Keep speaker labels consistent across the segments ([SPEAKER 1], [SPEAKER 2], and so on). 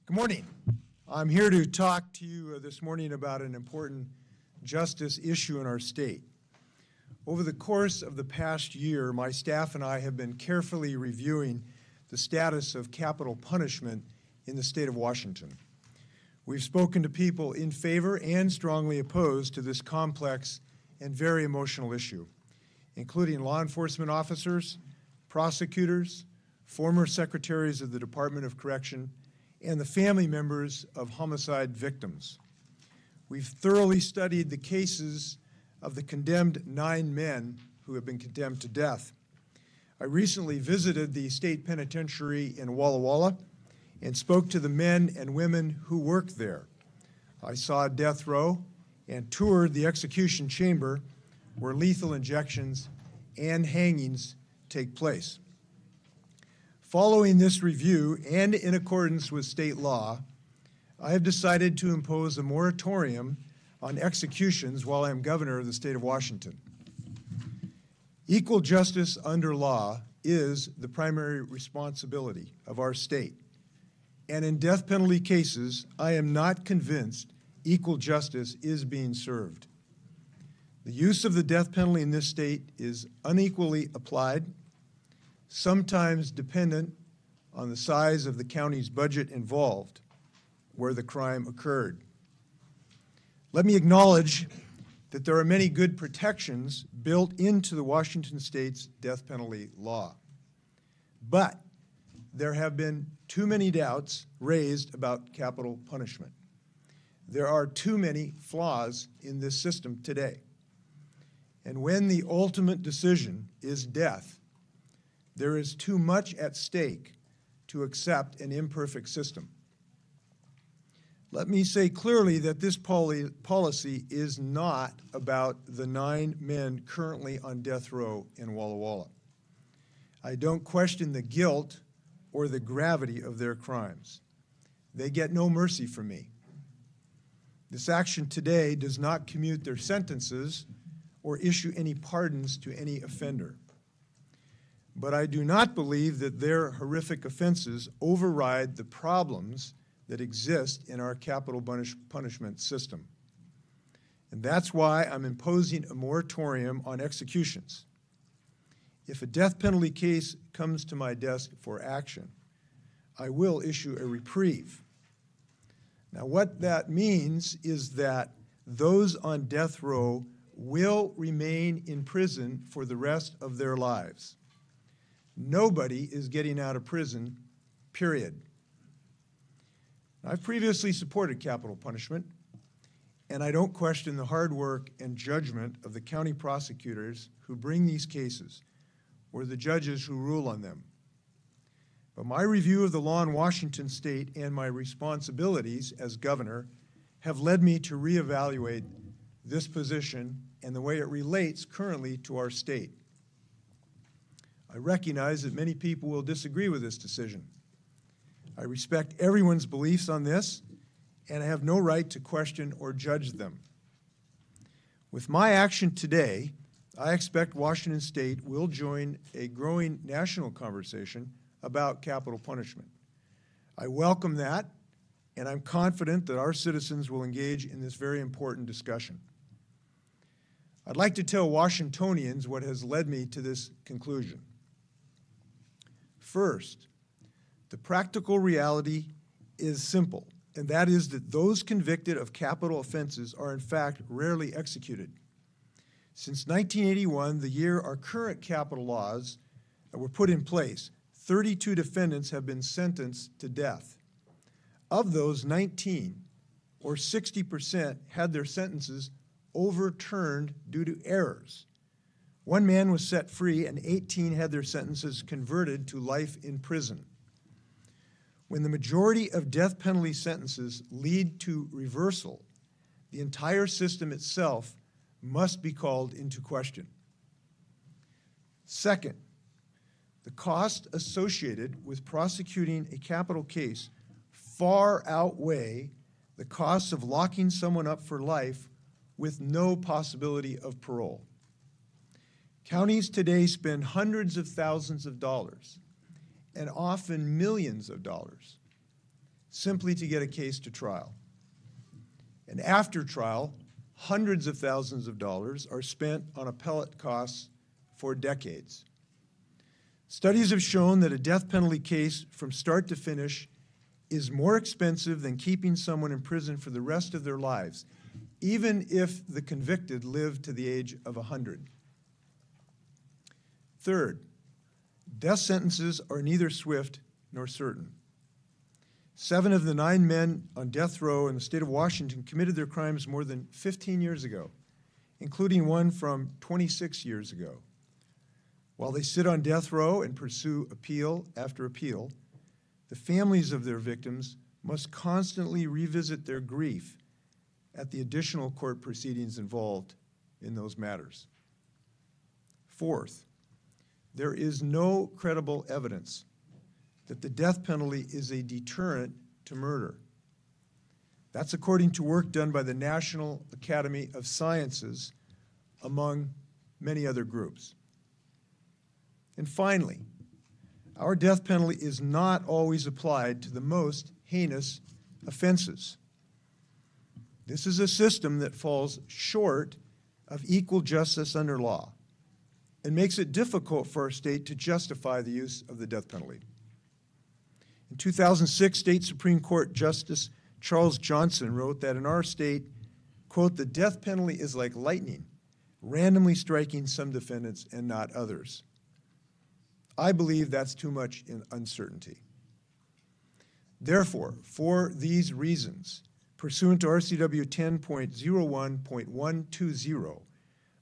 [SPEAKER 1] Good morning. I'm here to talk to you this morning about an important justice issue in our state. Over the course of the past year, my staff and I have been carefully reviewing the status of capital punishment in the state of Washington. We've spoken to people in favor and strongly opposed to this complex and very emotional issue, including law enforcement officers, prosecutors, former secretaries of the Department of Correction, and the family members of homicide victims. We've thoroughly studied the cases of the condemned 9 men who have been condemned to death. I recently visited the state penitentiary in Walla Walla and spoke to the men and women who work there. I saw death row and toured the execution chamber where lethal injections and hangings take place. Following this review, and in accordance with state law, I have decided to impose a moratorium on executions while I am governor of the state of Washington. Equal justice under law is the primary responsibility of our state. And in death penalty cases, I am not convinced equal justice is being served. The use of the death penalty in this state is unequally applied, sometimes dependent on the size of the county's budget involved where the crime occurred. Let me acknowledge that there are many good protections built into the Washington state's death penalty law. But there have been too many doubts raised about capital punishment. There are too many flaws in this system today. And when the ultimate decision is death, there is too much at stake to accept an imperfect system. Let me say clearly that this policy is not about the 9 men currently on death row in Walla Walla. I don't question the guilt or the gravity of their crimes. They get no mercy from me. This action today does not commute their sentences or issue any pardons to any offender. But I do not believe that their horrific offenses override the problems that exist in our capital punishment system. And that's why I'm imposing a moratorium on executions. If a death penalty case comes to my desk for action, I will issue a reprieve. Now, what that means is that those on death row will remain in prison for the rest of their lives. Nobody is getting out of prison, period. I've previously supported capital punishment, and I don't question the hard work and judgment of the county prosecutors who bring these cases or the judges who rule on them. But my review of the law in Washington state and my responsibilities as governor have led me to reevaluate this position and the way it relates currently to our state. I recognize that many people will disagree with this decision. I respect everyone's beliefs on this, and I have no right to question or judge them. With my action today, I expect Washington State will join a growing national conversation about capital punishment. I welcome that, and I'm confident that our citizens will engage in this very important discussion. I'd like to tell Washingtonians what has led me to this conclusion. First, the practical reality is simple, and that is that those convicted of capital offenses are in fact rarely executed. Since 1981, the year our current capital laws were put in place, 32 defendants have been sentenced to death. Of those, 19, or 60%, had their sentences overturned due to errors. 1 man was set free, and 18 had their sentences converted to life in prison. When the majority of death penalty sentences lead to reversal, the entire system itself must be called into question. Second, the cost associated with prosecuting a capital case far outweigh the costs of locking someone up for life with no possibility of parole. Counties today spend hundreds of thousands of dollars and often millions of dollars simply to get a case to trial. And after trial, hundreds of thousands of dollars are spent on appellate costs for decades. Studies have shown that a death penalty case from start to finish is more expensive than keeping someone in prison for the rest of their lives, even if the convicted lived to the age of 100. Third, death sentences are neither swift nor certain. 7 of the 9 men on death row in the state of Washington committed their crimes more than 15 years ago, including one from 26 years ago. While they sit on death row and pursue appeal after appeal, the families of their victims must constantly revisit their grief at the additional court proceedings involved in those matters. Fourth, there is no credible evidence that the death penalty is a deterrent to murder. That's according to work done by the National Academy of Sciences, among many other groups. And finally, our death penalty is not always applied to the most heinous offenses. This is a system that falls short of equal justice under law and makes it difficult for our state to justify the use of the death penalty. In 2006, State Supreme Court Justice Charles Johnson wrote that in our state, quote, "the death penalty is like lightning, randomly striking some defendants and not others." I believe that's too much uncertainty. Therefore, for these reasons, pursuant to RCW 10.01.120,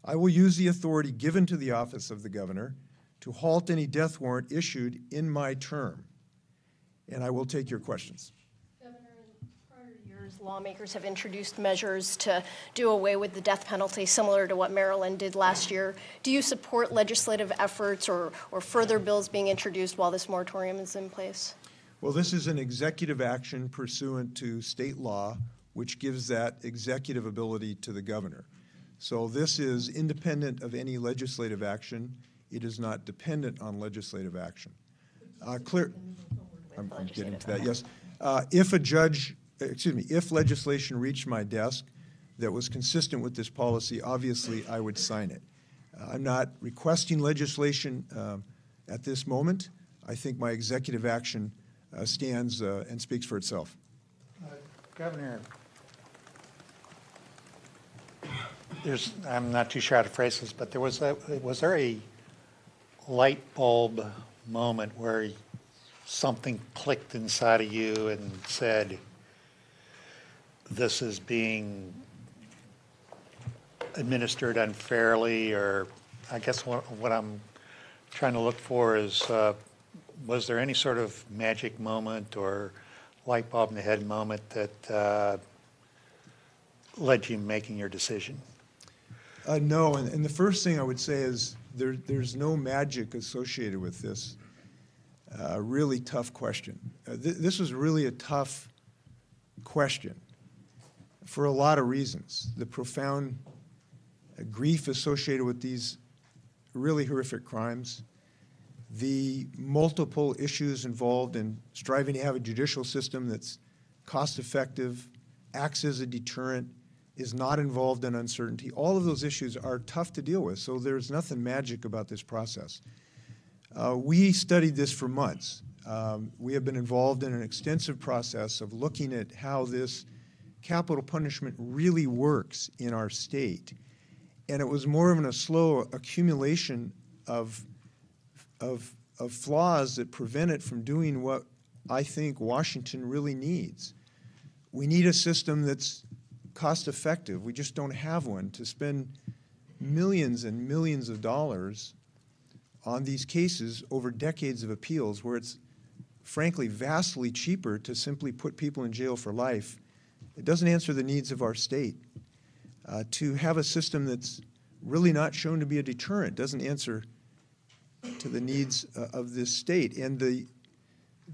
[SPEAKER 1] I will use the authority given to the office of the governor to halt any death warrant issued in my term. And I will take your questions.
[SPEAKER 2] Governor, in prior years, lawmakers have introduced measures to do away with the death penalty, similar to what Maryland did last year. Do you support legislative efforts or further bills being introduced while this moratorium is in place?
[SPEAKER 1] Well, this is an executive action pursuant to state law, which gives that executive ability to the governor. So this is independent of any legislative action. It is not dependent on legislative action. I'm getting to that, yes. If legislation reached my desk that was consistent with this policy, obviously I would sign it. I'm not requesting legislation at this moment. I think my executive action stands and speaks for itself.
[SPEAKER 3] Governor, I'm not too sure how to phrase this, but was there a light bulb moment where something clicked inside of you and said, this is being administered unfairly? Or I guess what I'm trying to look for is, was there any sort of magic moment or light bulb in the head moment that led you making your decision?
[SPEAKER 1] No, and the first thing I would say is there's no magic associated with this really tough question. This was really a tough question for a lot of reasons. The profound grief associated with these really horrific crimes, the multiple issues involved in striving to have a judicial system that's cost-effective, acts as a deterrent, is not involved in uncertainty. All of those issues are tough to deal with, so there's nothing magic about this process. We studied this for months. We have been involved in an extensive process of looking at how this capital punishment really works in our state. And it was more of a slow accumulation of flaws that prevent it from doing what I think Washington really needs. We need a system that's cost effective. We just don't have one to spend millions and millions of dollars on these cases over decades of appeals, where it's frankly vastly cheaper to simply put people in jail for life. It doesn't answer the needs of our state. To have a system that's really not shown to be a deterrent doesn't answer to the needs of this state. And the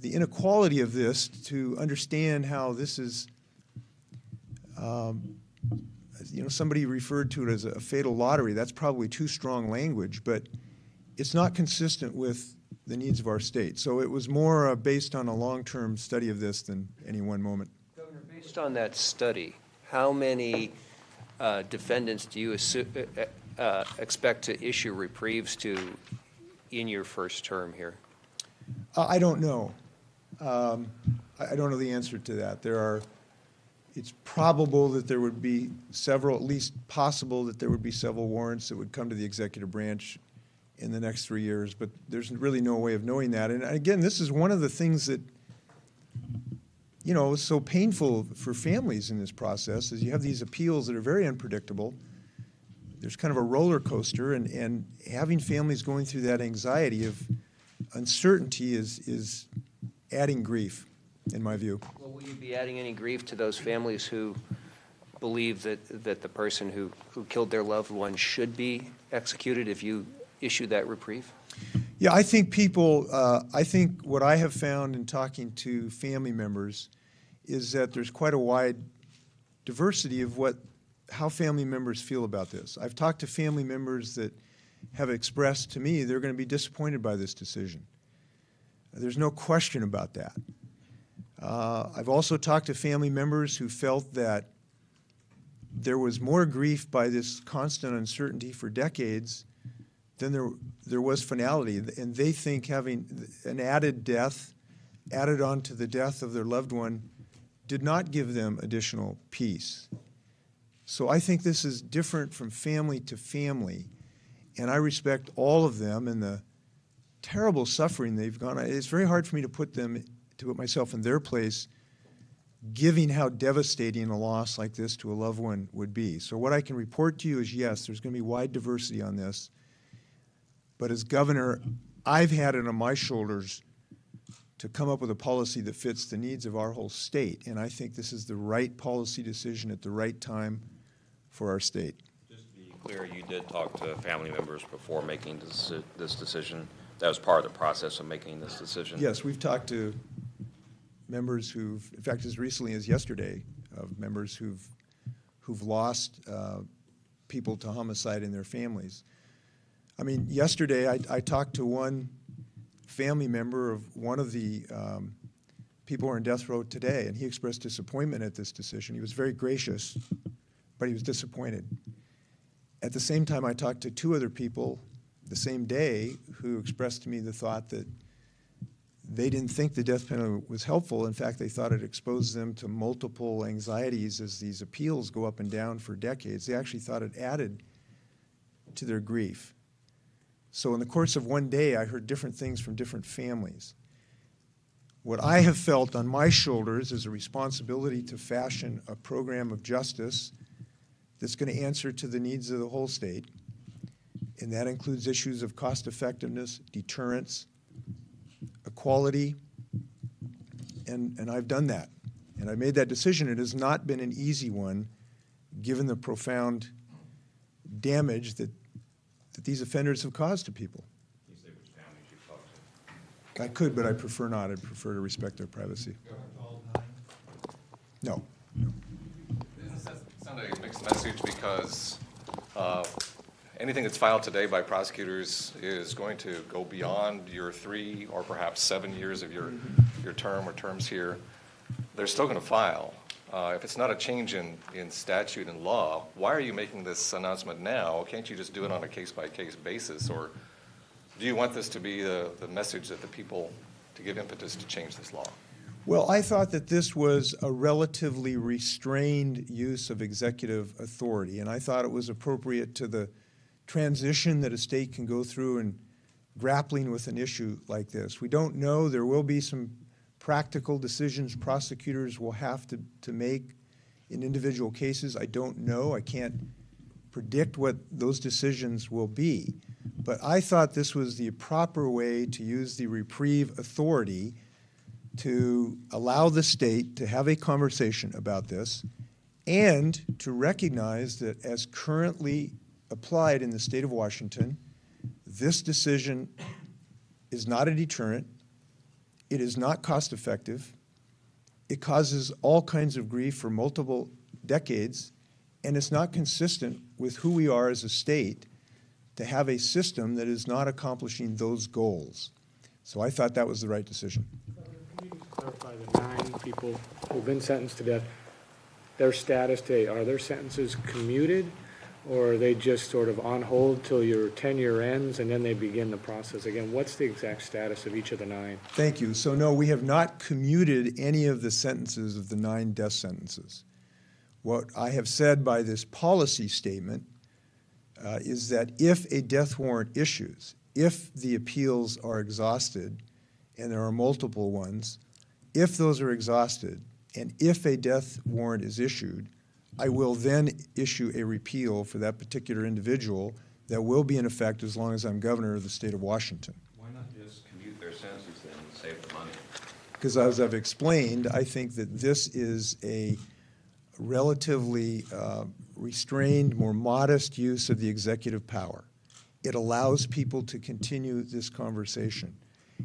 [SPEAKER 1] inequality of this, to understand how this is, somebody referred to it as a fatal lottery. That's probably too strong language, but it's not consistent with the needs of our state. So it was more based on a long-term study of this than any one moment.
[SPEAKER 4] Governor, based on that study, how many defendants do you expect to issue reprieves to in your first term here?
[SPEAKER 1] I don't know. I don't know the answer to that. It's probable that there would be several, at least possible that there would be several warrants that would come to the executive branch in the next 3 years, but there's really no way of knowing that. And again, this is one of the things that, you know, is so painful for families in this process, is you have these appeals that are very unpredictable. There's kind of a roller coaster, and having families going through that anxiety of uncertainty is adding grief, in my view.
[SPEAKER 4] Well, will you be adding any grief to those families who believe that the person who killed their loved one should be executed if you issue that reprieve?
[SPEAKER 1] Yeah, I think I think what I have found in talking to family members is that there's quite a wide diversity of how family members feel about this. I've talked to family members that have expressed to me they're going to be disappointed by this decision. There's no question about that. I've also talked to family members who felt that there was more grief by this constant uncertainty for decades than there was finality. And they think having an added death added on to the death of their loved one did not give them additional peace. So I think this is different from family to family. And I respect all of them and the terrible suffering they've gone. It's very hard for me to put myself in their place, given how devastating a loss like this to a loved one would be. So what I can report to you is, yes, there's going to be wide diversity on this. But as governor, I've had it on my shoulders to come up with a policy that fits the needs of our whole state. And I think this is the right policy decision at the right time for our state.
[SPEAKER 5] Just to be clear, you did talk to family members before making this decision. That was part of the process of making this decision.
[SPEAKER 1] Yes, we've talked to members who've, in fact, as recently as yesterday, of members who've lost people to homicide in their families. I mean, yesterday I talked to one family member of one of the people who are in death row today, and he expressed disappointment at this decision. He was very gracious, but he was disappointed. At the same time, I talked to two other people the same day who expressed to me the thought that they didn't think the death penalty was helpful. In fact, they thought it exposed them to multiple anxieties as these appeals go up and down for decades. They actually thought it added to their grief. So in the course of one day, I heard different things from different families. What I have felt on my shoulders is a responsibility to fashion a program of justice that's going to answer to the needs of the whole state. And that includes issues of cost effectiveness, deterrence, equality, and I've done that. And I made that decision. It has not been an easy one, given the profound damage that these offenders have caused to people.
[SPEAKER 5] Can you say which families you talked to?
[SPEAKER 1] I could, but I prefer not. I'd prefer to respect their privacy. No.
[SPEAKER 6] This sounds like a mixed message because anything that's filed today by prosecutors is going to go beyond your 3 or perhaps 7 years of your term or terms here. They're still going to file. If it's not a change in statute and law, why are you making this announcement now? Can't you just do it on a case-by-case basis? Or do you want this to be the message that the people, to give impetus to change this law?
[SPEAKER 1] Well, I thought that this was a relatively restrained use of executive authority, and I thought it was appropriate to the transition that a state can go through in grappling with an issue like this. We don't know. There will be some practical decisions prosecutors will have to make in individual cases. I don't know. I can't predict what those decisions will be. But I thought this was the proper way to use the reprieve authority to allow the state to have a conversation about this and to recognize that as currently applied in the state of Washington, this decision is not a deterrent. It is not cost effective. It causes all kinds of grief for multiple decades, and it's not consistent with who we are as a state to have a system that is not accomplishing those goals. So I thought that was the right decision.
[SPEAKER 7] Can you just clarify the 9 people who've been sentenced to death, their status today, are their sentences commuted, or are they just sort of on hold till your tenure ends and then they begin the process again? What's the exact status of each of the 9?
[SPEAKER 1] Thank you. So no, we have not commuted any of the sentences of the 9 death sentences. What I have said by this policy statement is that if a death warrant issues, if the appeals are exhausted, and there are multiple ones, if those are exhausted, and if a death warrant is issued, I will then issue a repeal for that particular individual that will be in effect as long as I'm governor of the state of Washington.
[SPEAKER 5] Why not just commute their sentences then and save the money?
[SPEAKER 1] Because as I've explained, I think that this is a relatively restrained, more modest use of the executive power. It allows people to continue this conversation.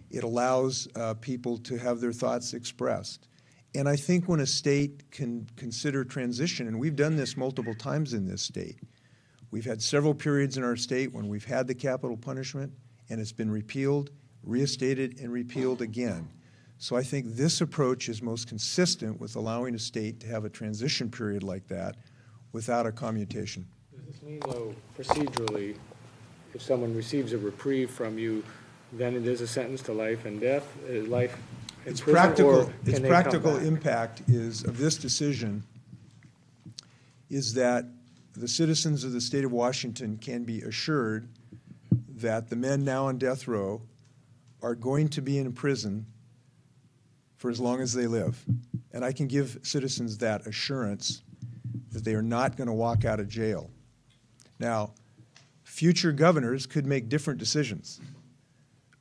[SPEAKER 1] It allows people to have their thoughts expressed. And I think when a state can consider transition, and we've done this multiple times in this state, we've had several periods in our state when we've had the capital punishment, and it's been repealed, reinstated, and repealed again. So I think this approach is most consistent with allowing a state to have a transition period like that without a commutation.
[SPEAKER 7] Does this mean, though, procedurally, if someone receives a reprieve from you, then it is a sentence to life and death, life in
[SPEAKER 1] Its
[SPEAKER 7] prison, or
[SPEAKER 1] practical,
[SPEAKER 7] can
[SPEAKER 1] its
[SPEAKER 7] they
[SPEAKER 1] practical
[SPEAKER 7] come back?
[SPEAKER 1] impact is, of this decision, is that the citizens of the state of Washington can be assured that the men now on death row are going to be in prison for as long as they live. And I can give citizens that assurance that they are not going to walk out of jail. Now, future governors could make different decisions,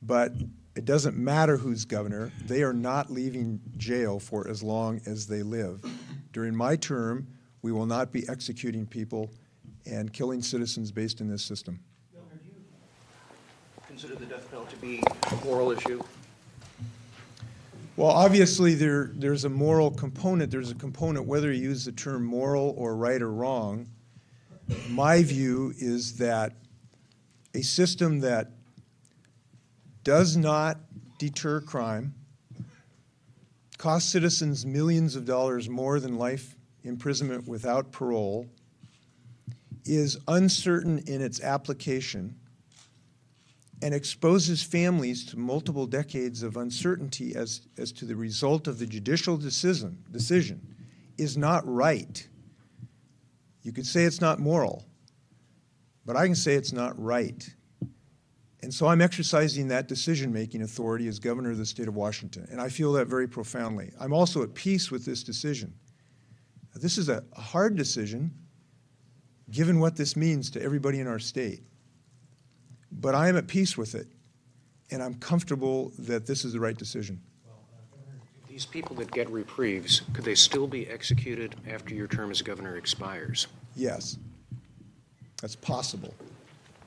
[SPEAKER 1] but it doesn't matter who's governor. They are not leaving jail for as long as they live. During my term, we will not be executing people and killing citizens based in this system.
[SPEAKER 8] Governor, do you consider the death penalty to be a moral issue?
[SPEAKER 1] Well, obviously, there's a moral component. There's a component whether you use the term moral or right or wrong. My view is that a system that does not deter crime, costs citizens millions of dollars more than life imprisonment without parole, is uncertain in its application, and exposes families to multiple decades of uncertainty as to the result of the judicial decision, is not right. You could say it's not moral, but I can say it's not right. And so I'm exercising that decision-making authority as governor of the state of Washington, and I feel that very profoundly. I'm also at peace with this decision. This is a hard decision, given what this means to everybody in our state. But I am at peace with it, and I'm comfortable that this is the right decision.
[SPEAKER 8] These people that get reprieves, could they still be executed after your term as governor expires?
[SPEAKER 1] Yes, that's possible.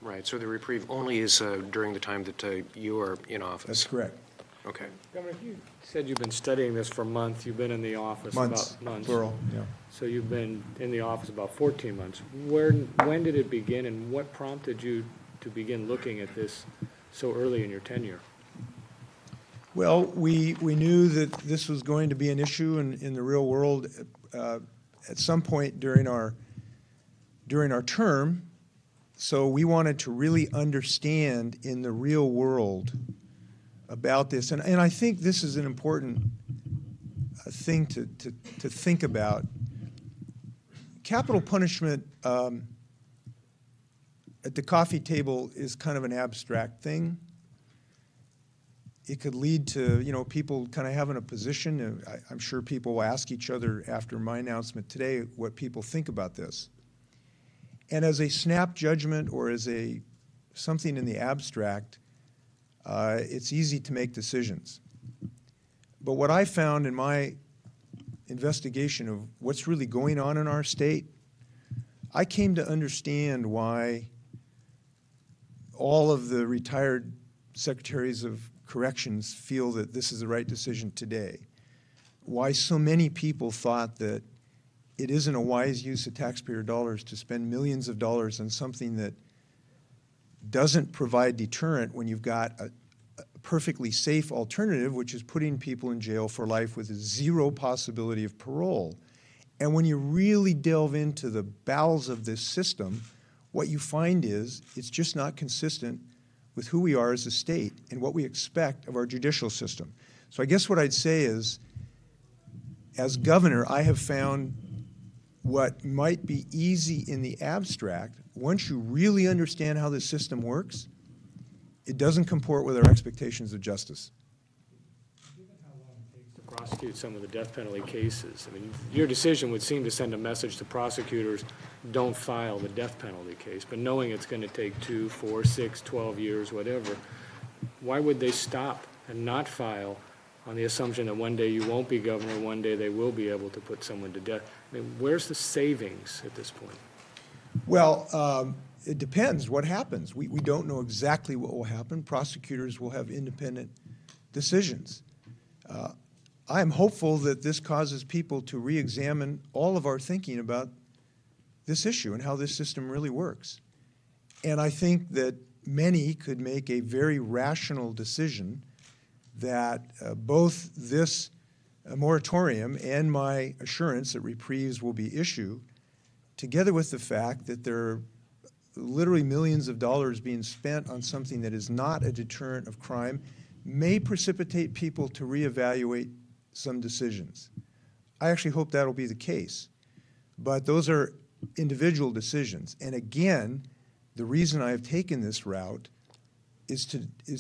[SPEAKER 8] Right, so the reprieve only is during the time that you are in office?
[SPEAKER 1] That's correct.
[SPEAKER 8] Okay.
[SPEAKER 7] Governor, you said you've been studying this for months. You've been in the office
[SPEAKER 1] Months,
[SPEAKER 7] about months.
[SPEAKER 1] plural, yeah.
[SPEAKER 7] So you've been in the office about 14 months. When did it begin, and what prompted you to begin looking at this so early in your tenure?
[SPEAKER 1] Well, we knew that this was going to be an issue in the real world at some point during our term. So we wanted to really understand in the real world about this. And I think this is an important thing to think about. Capital punishment at the coffee table is kind of an abstract thing. It could lead to, people kind of having a position. I'm sure people will ask each other after my announcement today what people think about this. And as a snap judgment or as something in the abstract, it's easy to make decisions. But what I found in my investigation of what's really going on in our state, I came to understand why all of the retired secretaries of corrections feel that this is the right decision today. Why so many people thought that it isn't a wise use of taxpayer dollars to spend millions of dollars on something that doesn't provide deterrent when you've got a perfectly safe alternative, which is putting people in jail for life with zero possibility of parole. And when you really delve into the bowels of this system, what you find is it's just not consistent with who we are as a state and what we expect of our judicial system. So I guess what I'd say is, as governor, I have found what might be easy in the abstract, once you really understand how this system works, it doesn't comport with our expectations of justice.
[SPEAKER 7] Given how long it takes to prosecute some of the death penalty cases, I mean, your decision would seem to send a message to prosecutors, don't file the death penalty case, but knowing it's going to take 2, 4, 6, 12 years, whatever, why would they stop and not file on the assumption that one day you won't be governor, one day they will be able to put someone to death? I mean, where's the savings at this point?
[SPEAKER 1] Well, it depends what happens. We don't know exactly what will happen. Prosecutors will have independent decisions. I am hopeful that this causes people to re-examine all of our thinking about this issue and how this system really works. And I think that many could make a very rational decision that both this moratorium and my assurance that reprieves will be issued, together with the fact that there are literally millions of dollars being spent on something that is not a deterrent of crime, may precipitate people to reevaluate some decisions. I actually hope that'll be the case. But those are individual decisions. And again, the reason I've taken this route is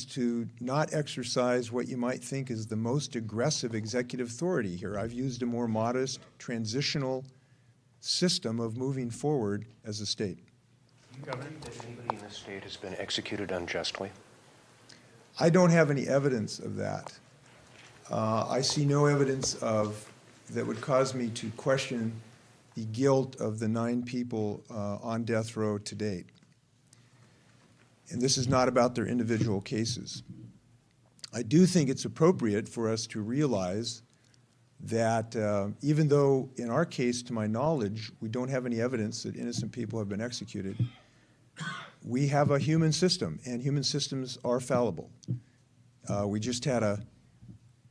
[SPEAKER 1] to not exercise what you might think is the most aggressive executive authority here. I've used a more modest, transitional system of moving forward as a state.
[SPEAKER 8] Do you believe that anybody in this state has been executed unjustly?
[SPEAKER 1] I don't have any evidence of that. I see no evidence that would cause me to question the guilt of the 9 people on death row to date. And this is not about their individual cases. I do think it's appropriate for us to realize that even though in our case, to my knowledge, we don't have any evidence that innocent people have been executed, we have a human system, and human systems are fallible. We just had a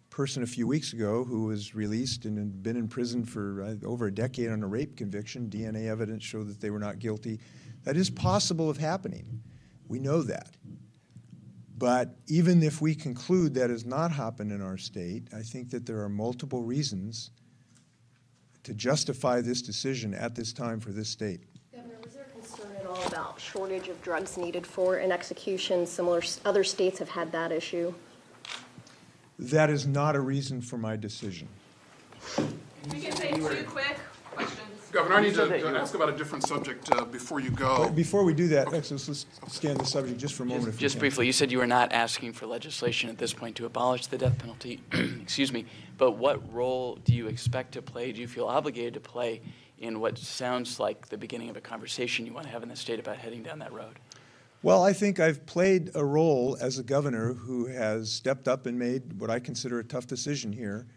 [SPEAKER 1] person a few weeks ago who was released and had been in prison for over a decade on a rape conviction. DNA evidence showed that they were not guilty. That is possible of happening. We know that. But even if we conclude that has not happened in our state, I think that there are multiple reasons to justify this decision at this time for this state.
[SPEAKER 2] Governor, was there concern at all about shortage of drugs needed for an execution? Similar, other states have had that issue.
[SPEAKER 1] That is not a reason for my decision.
[SPEAKER 9] We can take 2 quick questions.
[SPEAKER 10] Governor, I need to ask about a different subject before you go.
[SPEAKER 1] But before we do that, let's stay on the subject just for a moment. if we
[SPEAKER 11] Just
[SPEAKER 1] can.
[SPEAKER 11] briefly, you said you were not asking for legislation at this point to abolish the death penalty, excuse me, but what role do you expect to play, do you feel obligated to play in what sounds like the beginning of a conversation you want to have in the state about heading down that road?
[SPEAKER 1] Well, I think I've played a role as a governor who has stepped up and made what I consider a tough decision here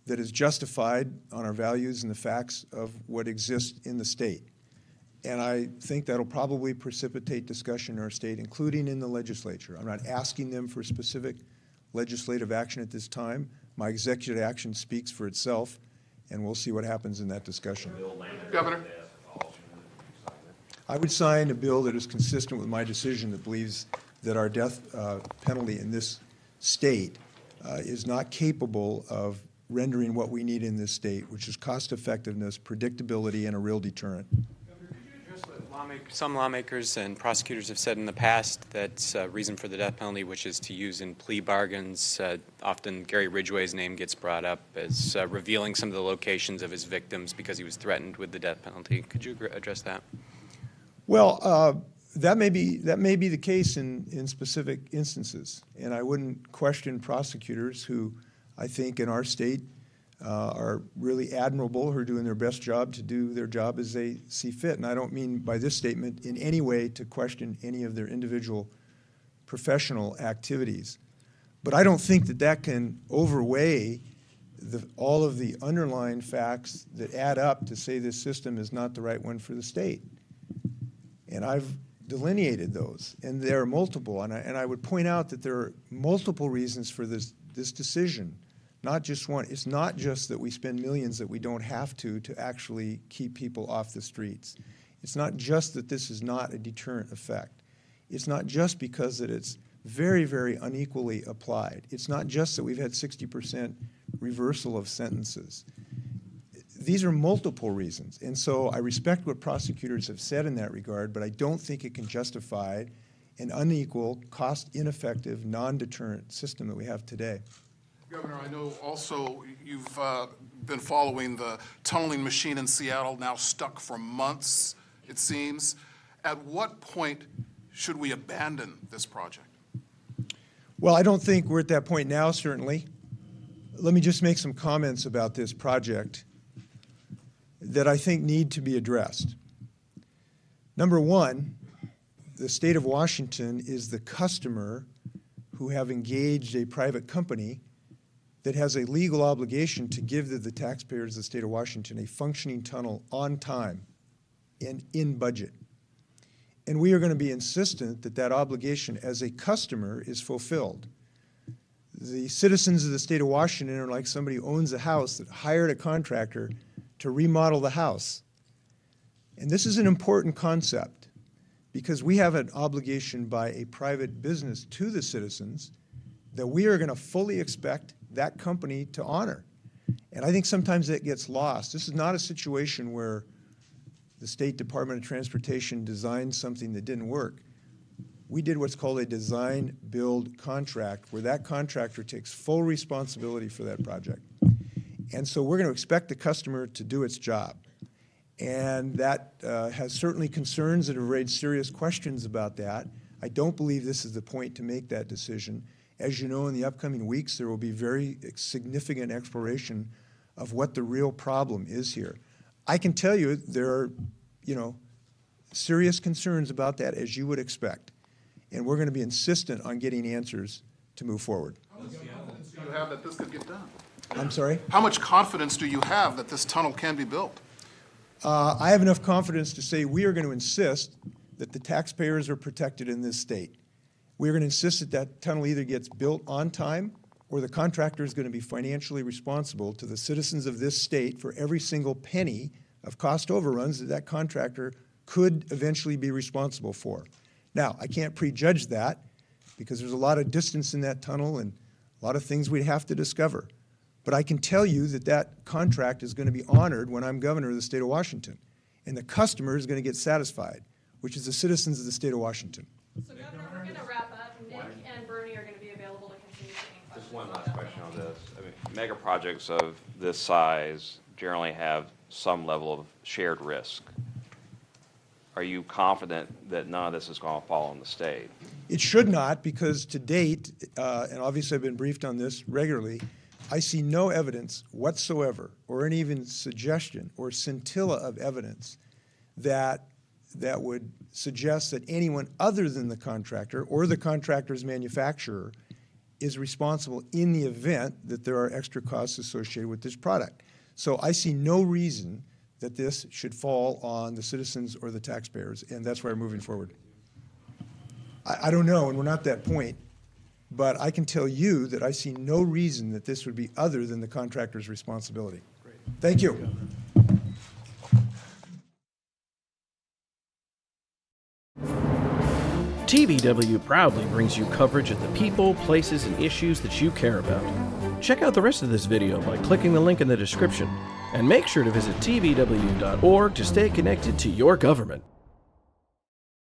[SPEAKER 1] that is justified on our values and the facts of what exists in the state. And I think that'll probably precipitate discussion in our state, including in the legislature. I'm not asking them for specific legislative action at this time. My executive action speaks for itself, and we'll see what happens in that discussion.
[SPEAKER 10] Governor?
[SPEAKER 1] I would sign a bill that is consistent with my decision that believes that our death penalty in this state is not capable of rendering what we need in this state, which is cost effectiveness, predictability, and a real deterrent.
[SPEAKER 12] Governor, could you address what some lawmakers and prosecutors have said in the past that's a reason for the death penalty, which is to use in plea bargains? Often Gary Ridgway's name gets brought up as revealing some of the locations of his victims because he was threatened with the death penalty. Could you address that?
[SPEAKER 1] Well, that may be the case in specific instances, and I wouldn't question prosecutors who I think in our state are really admirable, who are doing their best job to do their job as they see fit. And I don't mean by this statement in any way to question any of their individual professional activities. But I don't think that that can overweigh all of the underlying facts that add up to say this system is not the right one for the state. And I've delineated those, and there are multiple. And I would point out that there are multiple reasons for this decision, not just one. It's not just that we spend millions that we don't have to actually keep people off the streets. It's not just that this is not a deterrent effect. It's not just because that it's very, very unequally applied. It's not just that we've had 60% reversal of sentences. These are multiple reasons. And so I respect what prosecutors have said in that regard, but I don't think it can justify an unequal, cost-ineffective, non-deterrent system that we have today.
[SPEAKER 10] Governor, I know also you've been following the tunneling machine in Seattle, now stuck for months, it seems. At what point should we abandon this project?
[SPEAKER 1] Well, I don't think we're at that point now, certainly. Let me just make some comments about this project that I think need to be addressed. Number one, the state of Washington is the customer who have engaged a private company that has a legal obligation to give to the taxpayers of the state of Washington a functioning tunnel on time and in budget. And we are going to be insistent that that obligation as a customer is fulfilled. The citizens of the state of Washington are like somebody who owns a house that hired a contractor to remodel the house. And this is an important concept because we have an obligation by a private business to the citizens that we are going to fully expect that company to honor. And I think sometimes that gets lost. This is not a situation where the State Department of Transportation designed something that didn't work. We did what's called a design-build contract, where that contractor takes full responsibility for that project. And so we're going to expect the customer to do its job. And that has certainly concerns that have raised serious questions about that. I don't believe this is the point to make that decision. As you know, in the upcoming weeks, there will be very significant exploration of what the real problem is here. I can tell you there are, serious concerns about that, as you would expect. And we're going to be insistent on getting answers to move forward.
[SPEAKER 10] How much confidence do you have that this could get done?
[SPEAKER 1] I'm sorry?
[SPEAKER 10] How much confidence do you have that this tunnel can be built?
[SPEAKER 1] I have enough confidence to say we are going to insist that the taxpayers are protected in this state. We're going to insist that that tunnel either gets built on time or the contractor is going to be financially responsible to the citizens of this state for every single penny of cost overruns that that contractor could eventually be responsible for. Now, I can't prejudge that because there's a lot of distance in that tunnel and a lot of things we'd have to discover. But I can tell you that that contract is going to be honored when I'm governor of the state of Washington. And the customer is going to get satisfied, which is the citizens of the state of Washington.
[SPEAKER 9] So Governor, we're going to wrap up. Nick and Bernie are going to be available to continue taking questions.
[SPEAKER 5] Just one last question on this. I mean, mega projects of this size generally have some level of shared risk. Are you confident that none of this is going to fall on the state?
[SPEAKER 1] It should not, because to date, and obviously I've been briefed on this regularly, I see no evidence whatsoever, or any even suggestion or scintilla of evidence that would suggest that anyone other than the contractor or the contractor's manufacturer is responsible in the event that there are extra costs associated with this product. So I see no reason that this should fall on the citizens or the taxpayers, and that's why we're moving forward. I don't know, and we're not at that point, but I can tell you that I see no reason that this would be other than the contractor's responsibility. Great. Thank you.
[SPEAKER 13] TVW proudly brings you coverage of the people, places, and issues that you care about. Check out the rest of this video by clicking the link in the description, and make sure to visit tvw.org to stay connected to your government.